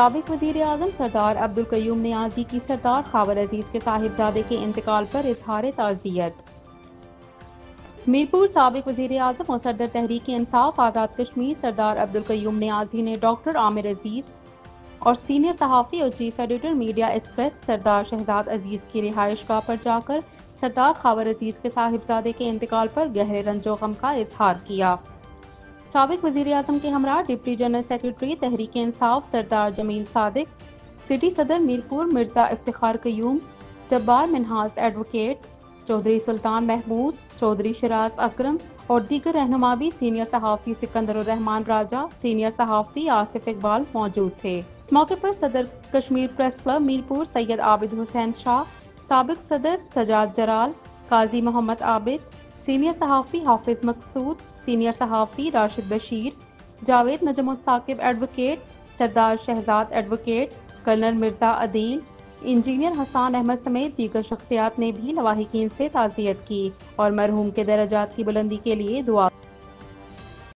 سابق وزیر اعظم سردار عبدالقیوم نیازی کی سردار خاور عزیز کے صاحبزادے کے انتقال پر اظہار تعزیت۔ میرپور سابق وزیر اعظم اور صدر تحریک انصاف آزاد کشمیر سردار عبدالقیوم نیازی نے ڈاکٹر عامر عزیز اور سینئر صحافی اور چیف ایڈیٹر میڈیا ایکسپریس سردار شہزاد عزیز کی رہائش گاہ پر جا کر سردار خاور عزیز کے صاحبزادے کے انتقال پر گہرے رنج و غم کا اظہار کیا۔ سابق وزیر اعظم کے ہمراہ deputy general secretary Tehreek Insaf سردار جمیل صادق، سٹی صدر میرپور مرزا افتخار قیوم، جبار منہاس ایڈوکیٹ، چودھری سلطان محمود، چودھری شراز اکرم اور دیگر رہنما بھی سینئر صحافی سکندر الرحمان راجہ، سینئر صحافی آصف اقبال موجود تھے۔ اس موقع پر صدر کشمیر پریس کلب میرپور سید عابد حسین شاہ، سابق صدر سجاد جرال، قاضی محمد عابد، سینئر صحافی حافظ مقصود، سینئر صحافی راشد بشیر، جاوید نجم الثاقب ایڈوکیٹ، سردار شہزاد ایڈوکیٹ، کرنل مرزا عدیل، انجینئر حسان احمد سمیت دیگر شخصیات نے بھی لواحقین سے تعزیت کی اور مرحوم کے درجات کی بلندی کے لیے دعا